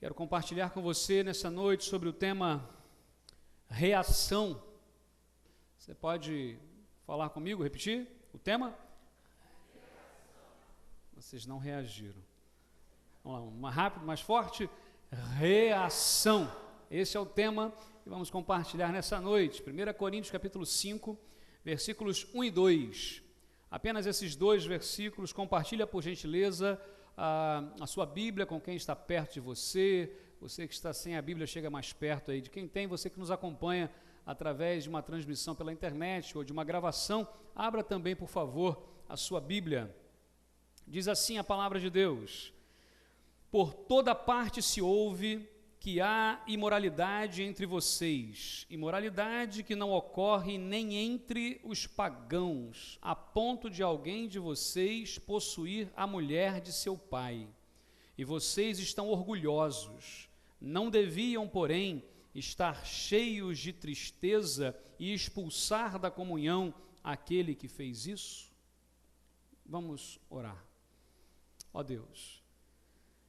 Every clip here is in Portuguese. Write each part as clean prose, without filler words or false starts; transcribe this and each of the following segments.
Quero compartilhar com você nessa noite sobre o tema reação. Você pode falar comigo, repetir o tema? Vocês não reagiram. Vamos lá, mais rápido, mais forte. Reação. Esse é o tema que vamos compartilhar nessa noite. 1 Coríntios capítulo 5, versículos 1 e 2. Apenas esses dois versículos. Compartilha por gentileza a sua Bíblia com quem está perto de você. Você que está sem a Bíblia, chega mais perto aí de quem tem. Você que nos acompanha através de uma transmissão pela internet ou de uma gravação, abra também, por favor, a sua Bíblia. Diz assim a palavra de Deus: por toda parte se ouve que há imoralidade entre vocês, imoralidade que não ocorre nem entre os pagãos, a ponto de alguém de vocês possuir a mulher de seu pai. E vocês estão orgulhosos. Não deviam, porém, estar cheios de tristeza e expulsar da comunhão aquele que fez isso? Vamos orar. Ó Deus,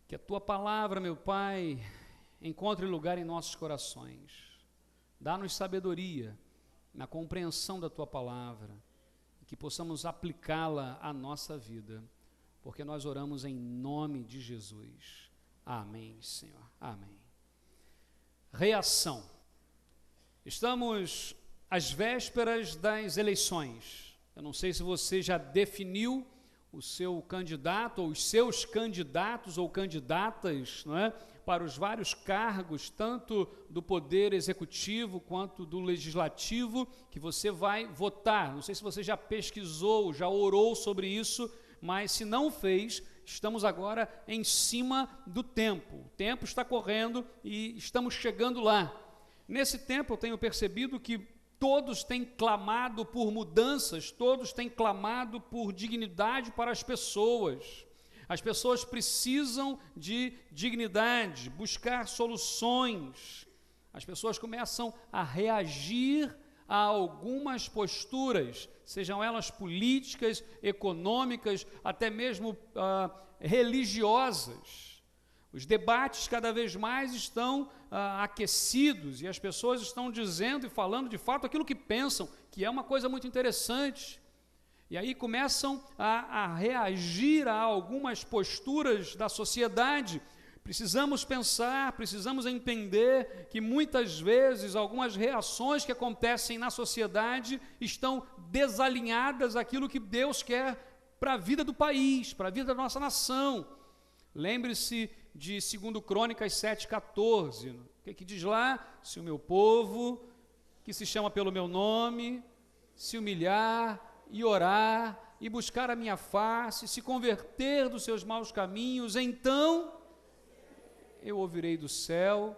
que a Tua palavra, meu Pai, encontre lugar em nossos corações. Dá-nos sabedoria na compreensão da Tua palavra, e que possamos aplicá-la à nossa vida, porque nós oramos em nome de Jesus. Amém, Senhor. Amém. Reação. Estamos às vésperas das eleições. Eu não sei se você já definiu o seu candidato, ou os seus candidatos ou candidatas, não é? Para os vários cargos, tanto do poder executivo quanto do legislativo, que você vai votar. Não sei se você já pesquisou, já orou sobre isso, mas se não fez, estamos agora em cima do tempo. O tempo está correndo e estamos chegando lá. Nesse tempo eu tenho percebido que todos têm clamado por mudanças, todos têm clamado por dignidade para as pessoas. As pessoas precisam de dignidade, buscar soluções. As pessoas começam a reagir a algumas posturas, sejam elas políticas, econômicas, até mesmo religiosas. Os debates cada vez mais estão aquecidos e as pessoas estão dizendo e falando de fato aquilo que pensam, que é uma coisa muito interessante. E aí começam a reagir a algumas posturas da sociedade. Precisamos pensar, precisamos entender que muitas vezes algumas reações que acontecem na sociedade estão desalinhadas àquilo que Deus quer para a vida do país, para a vida da nossa nação. Lembre-se de 2 Crônicas 7,14. O que diz lá? Se o meu povo, que se chama pelo meu nome, se humilhar e orar e buscar a minha face, se converter dos seus maus caminhos, então eu ouvirei do céu,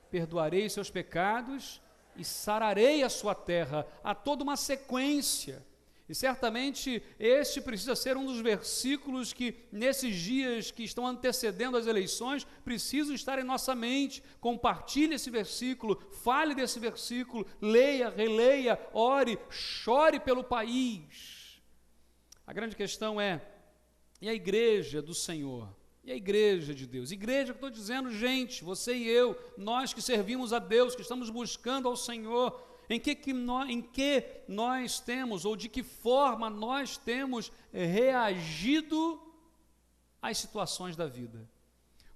perdoarei seus pecados e sararei a sua terra. Há toda uma sequência. E certamente este precisa ser um dos versículos que, nesses dias que estão antecedendo as eleições, precisa estar em nossa mente. Compartilhe esse versículo, fale desse versículo, leia, releia, ore, chore pelo país. A grande questão é, e a igreja do Senhor? E a igreja de Deus? Igreja que eu estou dizendo, gente, você e eu, nós que servimos a Deus, que estamos buscando ao Senhor, em que nós temos, ou de que forma nós temos reagido às situações da vida?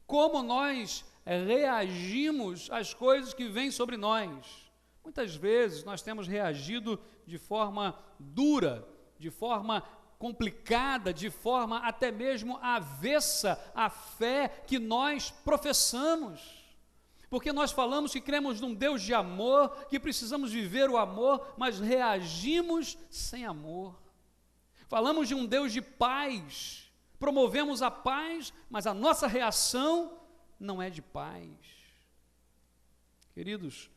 Como nós reagimos às coisas que vêm sobre nós? Muitas vezes nós temos reagido de forma dura, de forma complicada, de forma até mesmo avessa à fé que nós professamos. Porque nós falamos que cremos num Deus de amor, que precisamos viver o amor, mas reagimos sem amor. Falamos de um Deus de paz, promovemos a paz, mas a nossa reação não é de paz. Queridos,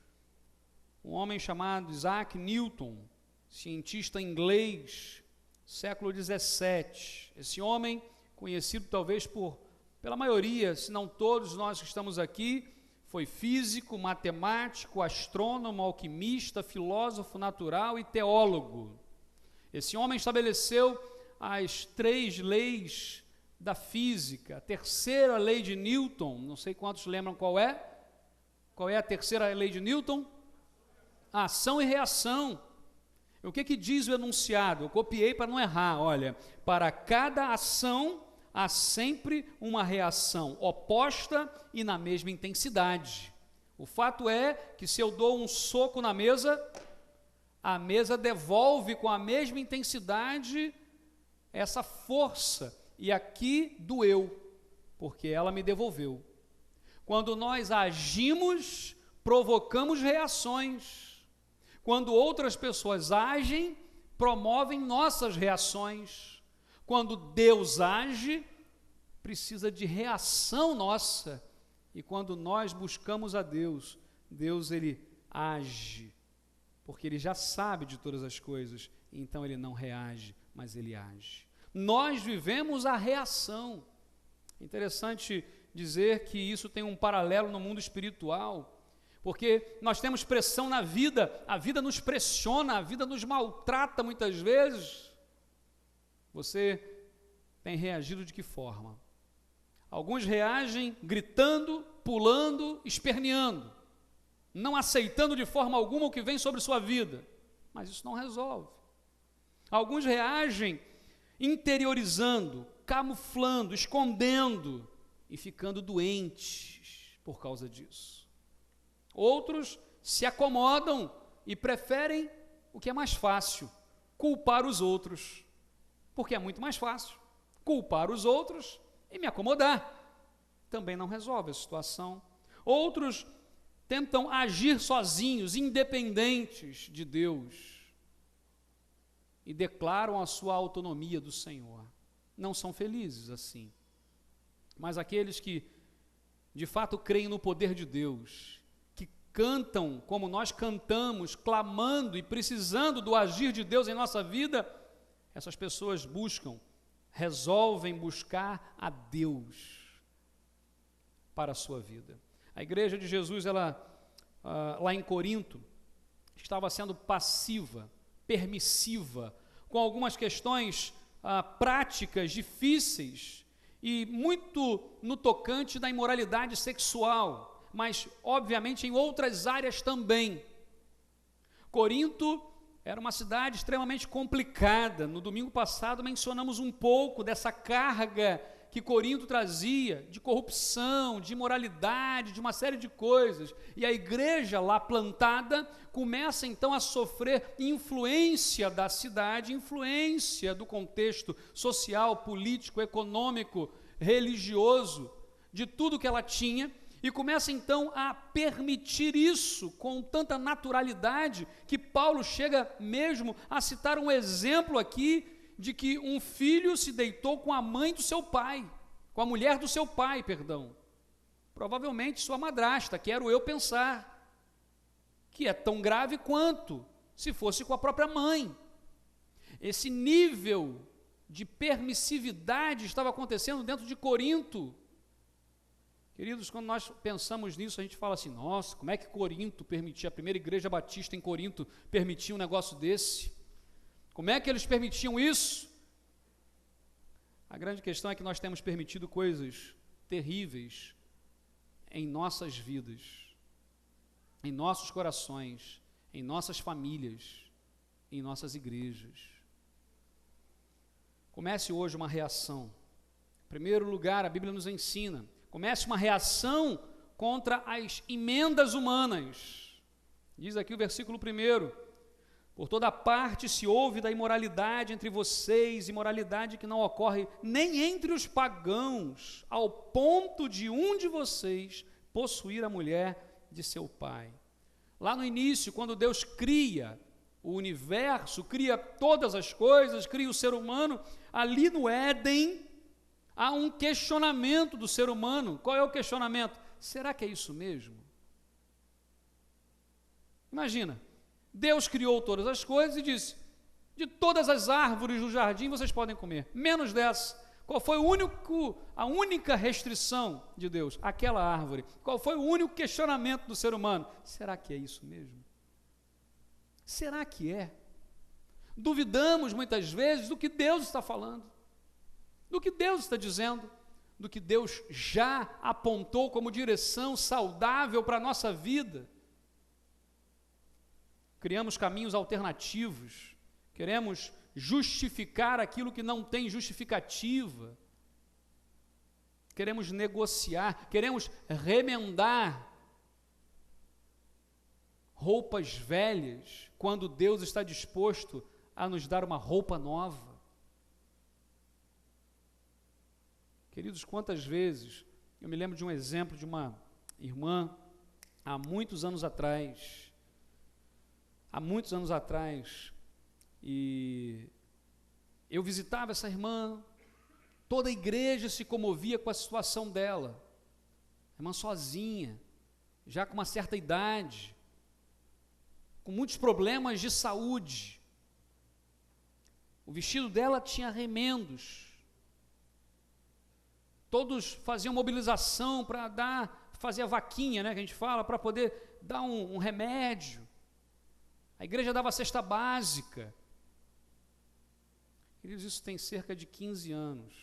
um homem chamado Isaac Newton, cientista inglês, século 17, esse homem, conhecido talvez pela maioria, se não todos nós que estamos aqui, foi físico, matemático, astrônomo, alquimista, filósofo natural e teólogo. Esse homem estabeleceu as 3 leis da física, a terceira lei de Newton, não sei quantos lembram qual é. Qual é a terceira lei de Newton? Ação e reação. O que diz o enunciado? Eu copiei para não errar, olha. Para cada ação, há sempre uma reação oposta e na mesma intensidade. O fato é que se eu dou um soco na mesa, a mesa devolve com a mesma intensidade essa força. E aqui doeu, porque ela me devolveu. Quando nós agimos, provocamos reações. Quando outras pessoas agem, promovem nossas reações. Quando Deus age, precisa de reação nossa. E quando nós buscamos a Deus, Deus ele age, porque ele já sabe de todas as coisas, então ele não reage, mas ele age. Nós vivemos a reação. Interessante dizer que isso tem um paralelo no mundo espiritual, porque nós temos pressão na vida, a vida nos pressiona, a vida nos maltrata muitas vezes. Você tem reagido de que forma? Alguns reagem gritando, pulando, esperneando, não aceitando de forma alguma o que vem sobre sua vida, mas isso não resolve. Alguns reagem interiorizando, camuflando, escondendo e ficando doentes por causa disso. Outros se acomodam e preferem o que é mais fácil, culpar os outros, porque é muito mais fácil culpar os outros e me acomodar. Também não resolve a situação. Outros tentam agir sozinhos, independentes de Deus, e declaram a sua autonomia do Senhor. Não são felizes assim. Mas aqueles que de fato creem no poder de Deus, que cantam como nós cantamos, clamando e precisando do agir de Deus em nossa vida, essas pessoas resolvem buscar a Deus para a sua vida. A igreja de Jesus, lá em Corinto, estava sendo passiva, permissiva, com algumas questões práticas, difíceis, e muito no tocante da imoralidade sexual, mas obviamente em outras áreas também. Corinto era uma cidade extremamente complicada. No domingo passado mencionamos um pouco dessa carga que Corinto trazia, de corrupção, de imoralidade, de uma série de coisas. E a igreja lá plantada começa então a sofrer influência da cidade, influência do contexto social, político, econômico, religioso, de tudo que ela tinha, e começa então a permitir isso com tanta naturalidade que Paulo chega mesmo a citar um exemplo aqui de que um filho se deitou com a mãe do seu pai, com a mulher do seu pai, perdão. Provavelmente sua madrasta, quero eu pensar, que é tão grave quanto se fosse com a própria mãe. Esse nível de permissividade estava acontecendo dentro de Corinto. Queridos, quando nós pensamos nisso, a gente fala assim, nossa, como é que Corinto permitia, a primeira igreja batista em Corinto permitia um negócio desse? Como é que eles permitiam isso? A grande questão é que nós temos permitido coisas terríveis em nossas vidas, em nossos corações, em nossas famílias, em nossas igrejas. Comece hoje uma reação. Em primeiro lugar, a Bíblia nos ensina, comece uma reação contra as emendas humanas. Diz aqui o versículo 1, por toda parte se ouve da imoralidade entre vocês, imoralidade que não ocorre nem entre os pagãos, ao ponto de um de vocês possuir a mulher de seu pai. Lá no início, quando Deus cria o universo, cria todas as coisas, cria o ser humano, ali no Éden, há um questionamento do ser humano. Qual é o questionamento? Será que é isso mesmo? Imagina, Deus criou todas as coisas e disse, de todas as árvores do jardim vocês podem comer, menos dessa. Qual foi a única restrição de Deus? Aquela árvore. Qual foi o único questionamento do ser humano? Será que é isso mesmo? Será que é? Duvidamos muitas vezes do que Deus está falando. do que Deus está dizendo, do que Deus já apontou como direção saudável para a nossa vida. Criamos caminhos alternativos, queremos justificar aquilo que não tem justificativa, queremos negociar, queremos remendar roupas velhas, quando Deus está disposto a nos dar uma roupa nova. Queridos, quantas vezes, eu me lembro de um exemplo de uma irmã, há muitos anos atrás, e eu visitava essa irmã, toda a igreja se comovia com a situação dela, irmã sozinha, já com uma certa idade, com muitos problemas de saúde, o vestido dela tinha remendos, todos faziam mobilização para fazer a vaquinha, né, que a gente fala, para poder dar um remédio. A igreja dava cesta básica. Queridos, isso tem cerca de 15 anos.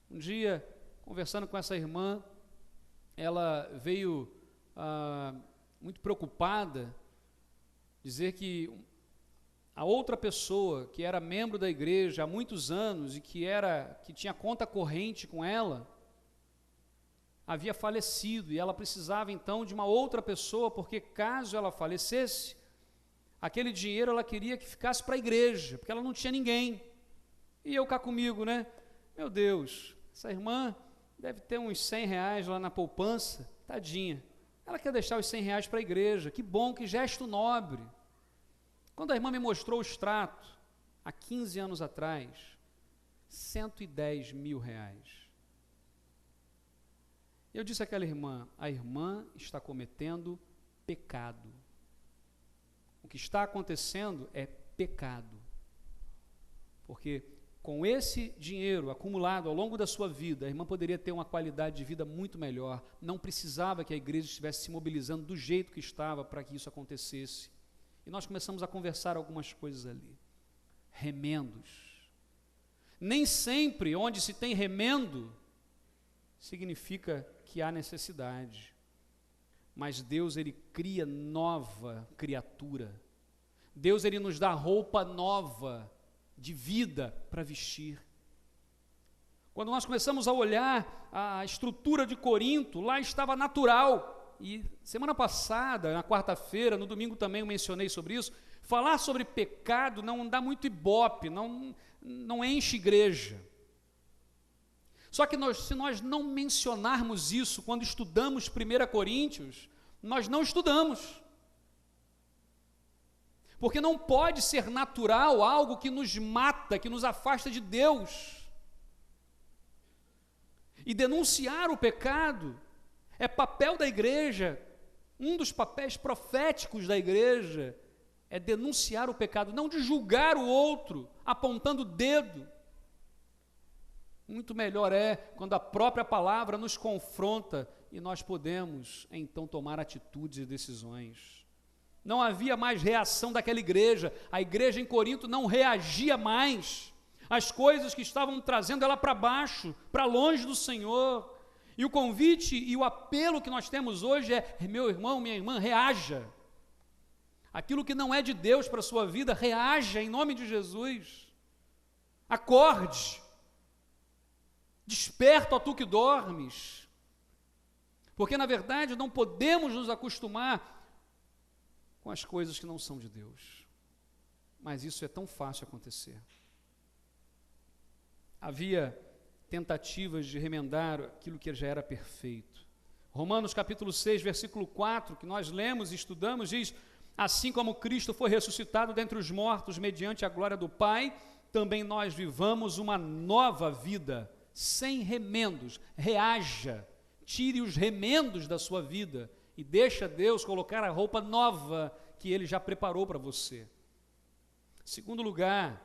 Um dia, conversando com essa irmã, ela veio muito preocupada, dizer que a outra pessoa que era membro da igreja há muitos anos e que tinha conta corrente com ela, havia falecido e ela precisava então de uma outra pessoa, porque caso ela falecesse, aquele dinheiro ela queria que ficasse para a igreja, porque ela não tinha ninguém. E eu cá comigo, né? Meu Deus, essa irmã deve ter uns R$100 lá na poupança, tadinha. Ela quer deixar os R$100 para a igreja, que bom, que gesto nobre. Quando a irmã me mostrou o extrato, há 15 anos atrás, R$110 mil. Eu disse àquela irmã, a irmã está cometendo pecado. O que está acontecendo é pecado. Porque com esse dinheiro acumulado ao longo da sua vida, a irmã poderia ter uma qualidade de vida muito melhor. Não precisava que a igreja estivesse se mobilizando do jeito que estava para que isso acontecesse. E nós começamos a conversar algumas coisas ali. Remendos. Nem sempre onde se tem remendo, significa que há necessidade. Mas Deus, Ele cria nova criatura. Deus, Ele nos dá roupa nova de vida para vestir. Quando nós começamos a olhar a estrutura de Corinto, lá estava natural. E semana passada, na quarta-feira, no domingo também eu mencionei sobre isso. Falar sobre pecado não dá muito ibope, não enche igreja. Só que se nós não mencionarmos isso quando estudamos 1 Coríntios, nós não estudamos. Porque não pode ser natural algo que nos mata, que nos afasta de Deus. E denunciar o pecado é papel da igreja, um dos papéis proféticos da igreja é denunciar o pecado, não de julgar o outro, apontando o dedo. Muito melhor é quando a própria palavra nos confronta e nós podemos então tomar atitudes e decisões. Não havia mais reação daquela igreja, a igreja em Corinto não reagia mais às coisas que estavam trazendo ela para baixo, para longe do Senhor. E o convite e o apelo que nós temos hoje é, meu irmão, minha irmã, reaja. Aquilo que não é de Deus para a sua vida, reaja em nome de Jesus. Acorde. Desperta, ó tu que dormes. Porque, na verdade, não podemos nos acostumar com as coisas que não são de Deus. Mas isso é tão fácil acontecer. Havia tentativas de remendar aquilo que já era perfeito. Romanos capítulo 6, versículo 4, que nós lemos e estudamos, diz: assim como Cristo foi ressuscitado dentre os mortos mediante a glória do Pai, também nós vivamos uma nova vida, sem remendos. Reaja, tire os remendos da sua vida e deixa Deus colocar a roupa nova que Ele já preparou para você. Segundo lugar,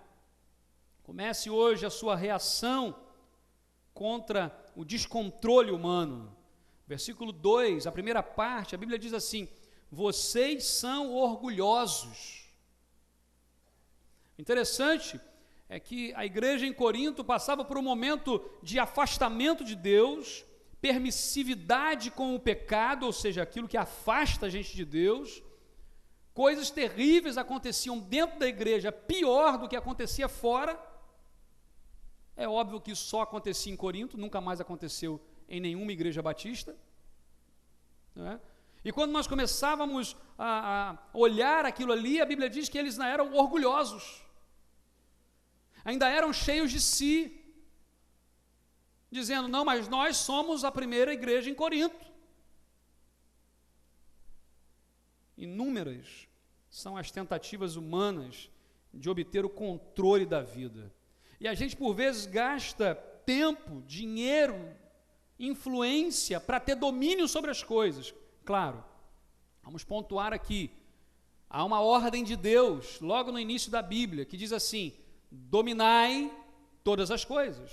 comece hoje a sua reação contra o descontrole humano. Versículo 2, a primeira parte, a Bíblia diz assim: vocês são orgulhosos. Interessante é que a igreja em Corinto passava por um momento de afastamento de Deus, permissividade com o pecado, ou seja, aquilo que afasta a gente de Deus. Coisas terríveis aconteciam dentro da igreja, pior do que acontecia fora. É óbvio que isso só acontecia em Corinto, nunca mais aconteceu em nenhuma igreja batista. Não é? E quando nós começávamos a olhar aquilo ali, a Bíblia diz que eles não eram orgulhosos, ainda eram cheios de si, dizendo, não, mas nós somos a primeira igreja em Corinto. Inúmeras são as tentativas humanas de obter o controle da vida. E a gente, por vezes, gasta tempo, dinheiro, influência para ter domínio sobre as coisas. Claro, vamos pontuar aqui, há uma ordem de Deus, logo no início da Bíblia, que diz assim, dominai todas as coisas.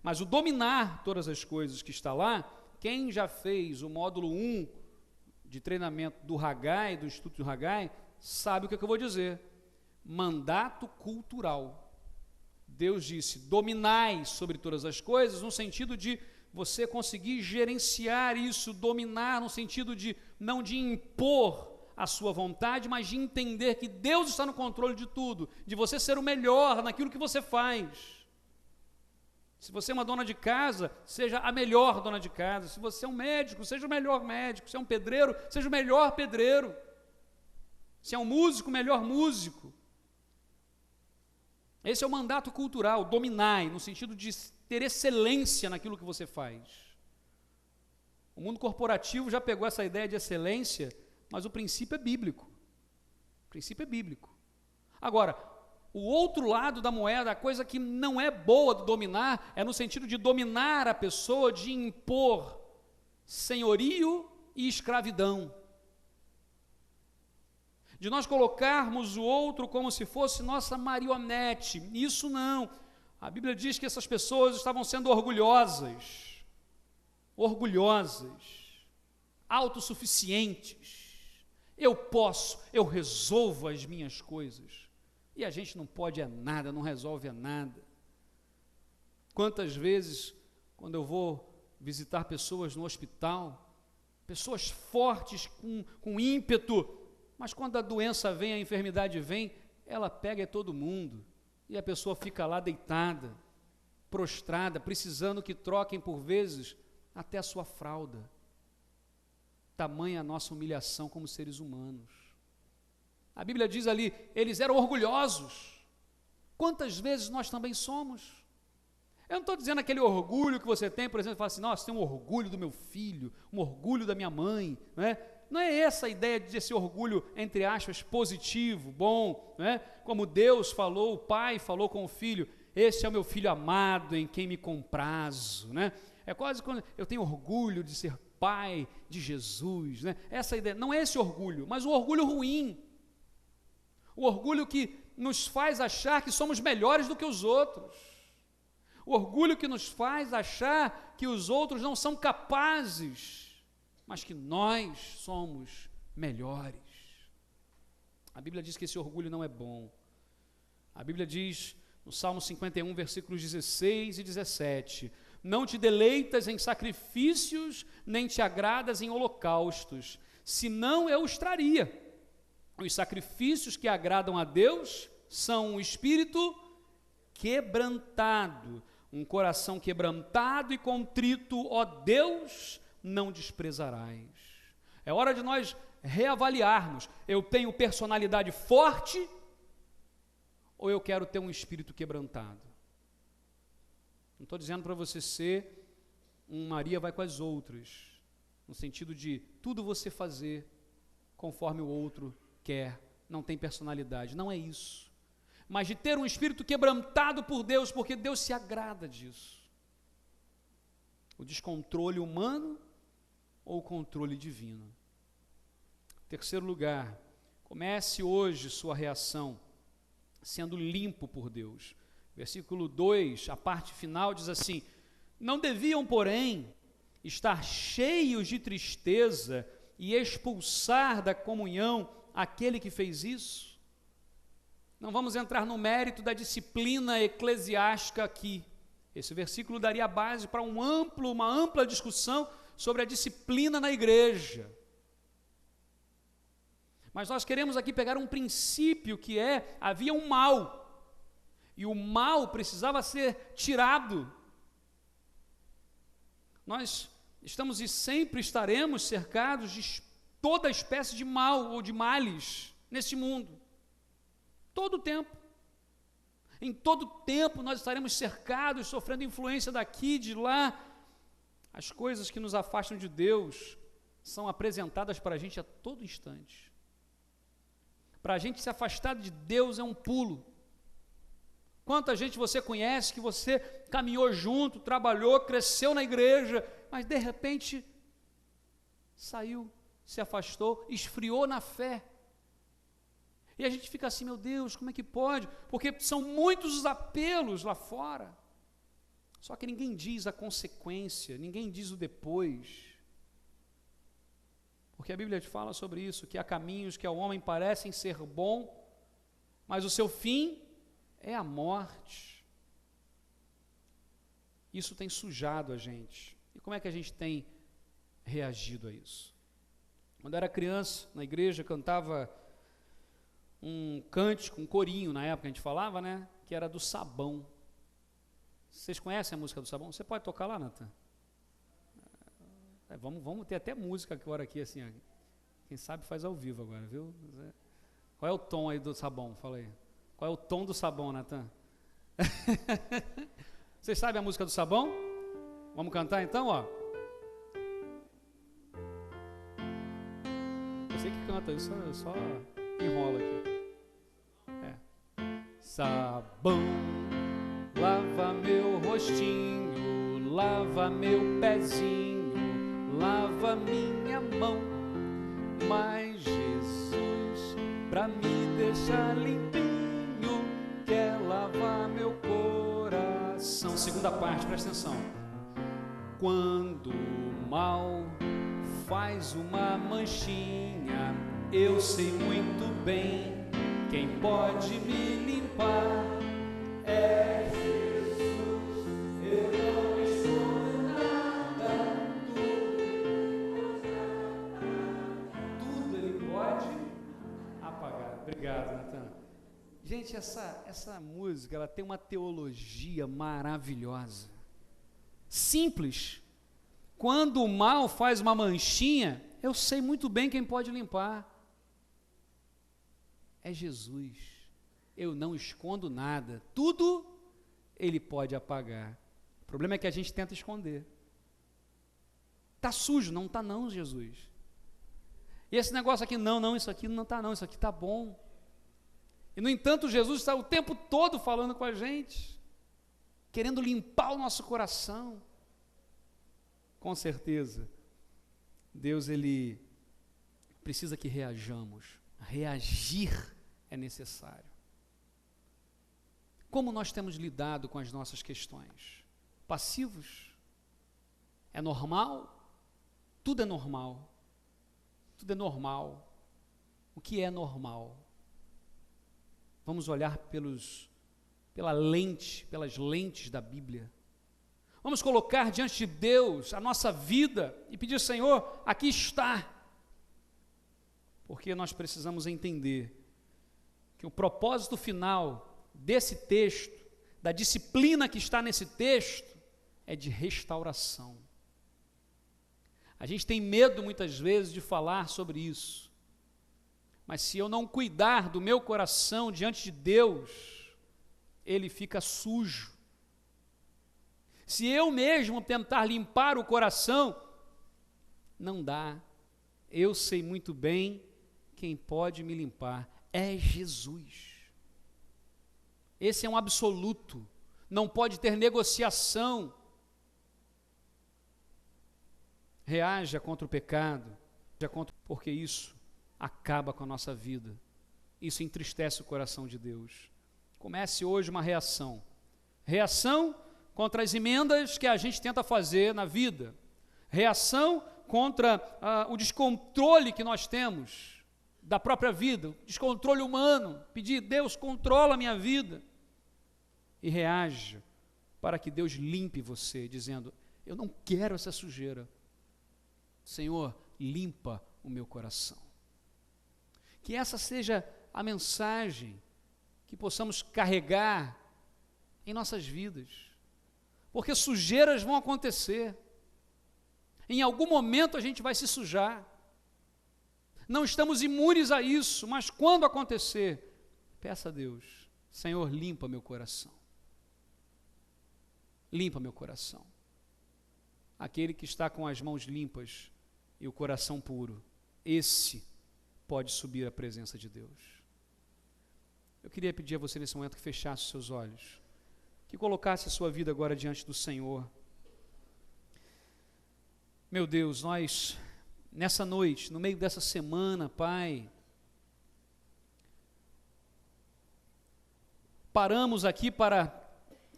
Mas o dominar todas as coisas que está lá, quem já fez o módulo 1 de treinamento do Haggai, do Instituto do Haggai, sabe o que eu vou dizer. Mandato cultural. Deus disse, dominai sobre todas as coisas, no sentido de você conseguir gerenciar isso, dominar, no sentido de não de impor a sua vontade, mas de entender que Deus está no controle de tudo, de você ser o melhor naquilo que você faz. Se você é uma dona de casa, seja a melhor dona de casa. Se você é um médico, seja o melhor médico. Se é um pedreiro, seja o melhor pedreiro. Se é um músico, o melhor músico. Esse é o mandato cultural, dominai, no sentido de ter excelência naquilo que você faz. O mundo corporativo já pegou essa ideia de excelência, mas o princípio é bíblico. O princípio é bíblico. Agora, o outro lado da moeda, a coisa que não é boa do dominar, é no sentido de dominar a pessoa, de impor senhorio e escravidão. De nós colocarmos o outro como se fosse nossa marionete. Isso não. A Bíblia diz que essas pessoas estavam sendo orgulhosas, autossuficientes. Eu posso, eu resolvo as minhas coisas. E a gente não pode nada, não resolve nada. Quantas vezes, quando eu vou visitar pessoas no hospital, pessoas fortes, com ímpeto, mas quando a doença vem, a enfermidade vem, ela pega todo mundo, e a pessoa fica lá deitada, prostrada, precisando que troquem por vezes até a sua fralda. Tamanha a nossa humilhação como seres humanos. A Bíblia diz ali, eles eram orgulhosos. Quantas vezes nós também somos? Eu não estou dizendo aquele orgulho que você tem, por exemplo, fala assim, nossa, tem um orgulho do meu filho, um orgulho da minha mãe, não é? Não é essa a ideia desse orgulho, entre aspas, positivo, bom, não é? Como Deus falou, o Pai falou com o Filho, esse é o meu Filho amado, em quem me comprazo, né? É quase quando eu tenho orgulho de ser pai de Jesus, né? Essa ideia, não é esse orgulho, mas o orgulho ruim, o orgulho que nos faz achar que somos melhores do que os outros, o orgulho que nos faz achar que os outros não são capazes, mas que nós somos melhores. A Bíblia diz que esse orgulho não é bom. A Bíblia diz no Salmo 51, versículos 16 e 17, não te deleitas em sacrifícios, nem te agradas em holocaustos, senão eu os traria. Os sacrifícios que agradam a Deus são um espírito quebrantado, um coração quebrantado e contrito, ó Deus, não desprezarás. É hora de nós reavaliarmos, eu tenho personalidade forte ou eu quero ter um espírito quebrantado? Não estou dizendo para você ser um Maria vai com as outras, no sentido de tudo você fazer conforme o outro quer, não tem personalidade, não é isso, mas de ter um espírito quebrantado por Deus, porque Deus se agrada disso. O descontrole humano ou o controle divino. Terceiro lugar, comece hoje sua reação sendo limpo por Deus. Versículo 2, a parte final diz assim, não deviam, porém, estar cheios de tristeza e expulsar da comunhão aquele que fez isso? Não vamos entrar no mérito da disciplina eclesiástica aqui. Esse versículo daria base para uma ampla discussão sobre a disciplina na igreja. Mas nós queremos aqui pegar um princípio que havia um mal, e o mal precisava ser tirado. Nós estamos e sempre estaremos cercados de toda espécie de mal ou de males neste mundo. Todo o tempo. Em todo tempo nós estaremos cercados, sofrendo influência daqui, de lá. As coisas que nos afastam de Deus são apresentadas para a gente a todo instante. Para a gente se afastar de Deus é um pulo. Quanta gente você conhece que você caminhou junto, trabalhou, cresceu na igreja, mas de repente saiu, se afastou, esfriou na fé. E a gente fica assim, meu Deus, como é que pode? Porque são muitos os apelos lá fora. Só que ninguém diz a consequência, ninguém diz o depois. Porque a Bíblia fala sobre isso, que há caminhos que ao homem parecem ser bons, mas o seu fim é a morte. Isso tem sujado a gente. E como é que a gente tem reagido a isso? Quando eu era criança, na igreja, cantava um cântico, um corinho, na época a gente falava, né? Que era do Sabão. Vocês conhecem a música do Sabão? Você pode tocar lá, Natan? Vamos ter até música agora aqui, assim, ó. Quem sabe faz ao vivo agora, viu? Qual é o tom aí do Sabão? Fala aí. Qual é o tom do Sabão, Natan? Vocês sabem a música do Sabão? Vamos cantar então, ó. Você que canta, eu só enrola aqui. Sabão, lava meu rostinho, lava meu pezinho, lava minha mão, mas Jesus, pra me deixar limpinho, quer lavar meu coração. Segunda parte, presta atenção. Quando o mal faz uma manchinha, eu sei muito bem quem pode me limpar. É Jesus, eu não escondo nada, tudo Ele pode apagar. Obrigado, Natan. Gente, essa música, ela tem uma teologia maravilhosa. Simples. Quando o mal faz uma manchinha, eu sei muito bem quem pode limpar. É Jesus. Eu não escondo nada. Tudo Ele pode apagar. O problema é que a gente tenta esconder. Está sujo, não está não, Jesus. E esse negócio aqui, não, isso aqui não está não, isso aqui está bom. E no entanto, Jesus está o tempo todo falando com a gente, querendo limpar o nosso coração. Com certeza, Deus, Ele precisa que reajamos. Reagir é necessário. Como nós temos lidado com as nossas questões? Passivos? É normal? Tudo é normal. Tudo é normal. O que é normal? Vamos olhar pelas lentes da Bíblia. Vamos colocar diante de Deus a nossa vida e pedir, Senhor, aqui está. Porque nós precisamos entender que o propósito final desse texto, da disciplina que está nesse texto, é de restauração. A gente tem medo muitas vezes de falar sobre isso, mas se eu não cuidar do meu coração diante de Deus, ele fica sujo. Se eu mesmo tentar limpar o coração, não dá. Eu sei muito bem quem pode me limpar, é Jesus. Esse é um absoluto, não pode ter negociação. Reaja contra o pecado, porque isso acaba com a nossa vida, isso entristece o coração de Deus. Comece hoje uma reação contra as emendas que a gente tenta fazer na vida, reação contra o descontrole que nós temos da própria vida, descontrole humano, pedir, Deus, controla a minha vida, e reaja para que Deus limpe você, dizendo, eu não quero essa sujeira, Senhor, limpa o meu coração. Que essa seja a mensagem que possamos carregar em nossas vidas, porque sujeiras vão acontecer, em algum momento a gente vai se sujar, não estamos imunes a isso, mas quando acontecer, peça a Deus, Senhor, limpa meu coração, limpa meu coração. Aquele que está com as mãos limpas e o coração puro, esse pode subir à presença de Deus. Eu queria pedir a você nesse momento que fechasse os seus olhos, que colocasse a sua vida agora diante do Senhor. Meu Deus, nós, nessa noite, no meio dessa semana, Pai, paramos aqui para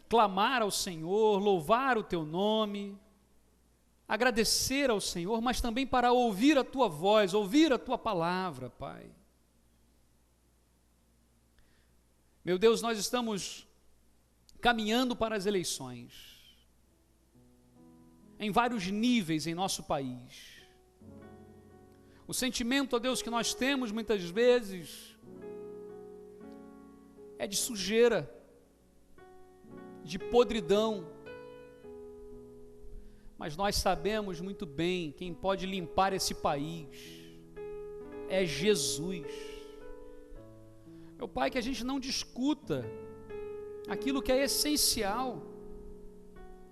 clamar ao Senhor, louvar o Teu nome, agradecer ao Senhor, mas também para ouvir a Tua voz, ouvir a Tua palavra, Pai. Meu Deus, nós estamos caminhando para as eleições, em vários níveis em nosso país. O sentimento, ó Deus, que nós temos muitas vezes é de sujeira, de podridão, mas nós sabemos muito bem quem pode limpar esse país é Jesus. Meu Pai, que a gente não discuta aquilo que é essencial,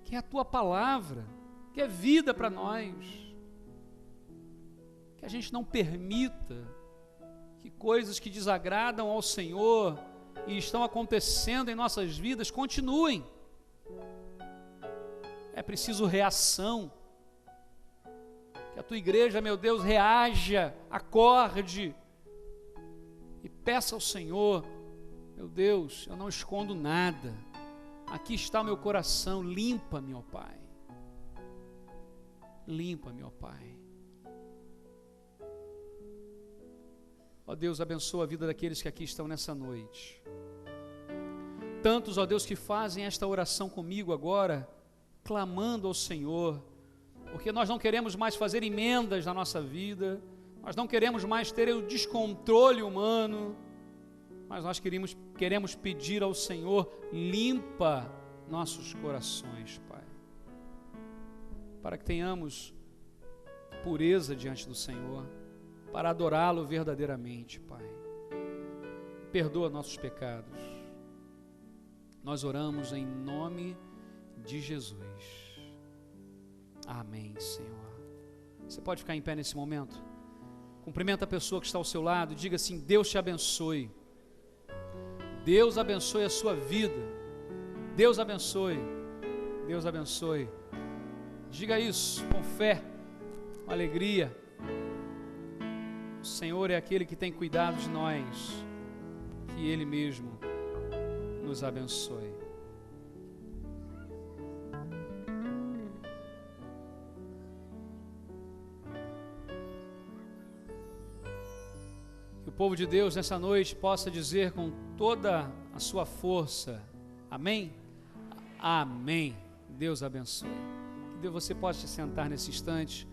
que é a Tua palavra, que é vida para nós, que a gente não permita que coisas que desagradam ao Senhor e estão acontecendo em nossas vidas continuem. É preciso reação, que a Tua igreja, meu Deus, reaja, acorde e peça ao Senhor, meu Deus, eu não escondo nada, aqui está o meu coração, limpa-me, ó Pai, limpa-me, ó Pai. Ó Deus, abençoa a vida daqueles que aqui estão nessa noite, tantos, ó Deus, que fazem esta oração comigo agora, clamando ao Senhor, porque nós não queremos mais fazer emendas na nossa vida, nós não queremos mais ter o descontrole humano, mas nós queremos pedir ao Senhor, limpa nossos corações, Pai, para que tenhamos pureza diante do Senhor, para adorá-lo verdadeiramente, Pai. Perdoa nossos pecados. Nós oramos em nome de Jesus. Amém, Senhor. Você pode ficar em pé nesse momento? Cumprimenta a pessoa que está ao seu lado, diga assim, Deus te abençoe. Deus abençoe a sua vida. Deus abençoe. Deus abençoe. Diga isso com fé, com alegria. O Senhor é aquele que tem cuidado de nós. Que Ele mesmo nos abençoe. Que o povo de Deus nessa noite possa dizer com toda a sua força, amém? Amém. Deus abençoe. Que Deus, você possa se sentar nesse instante.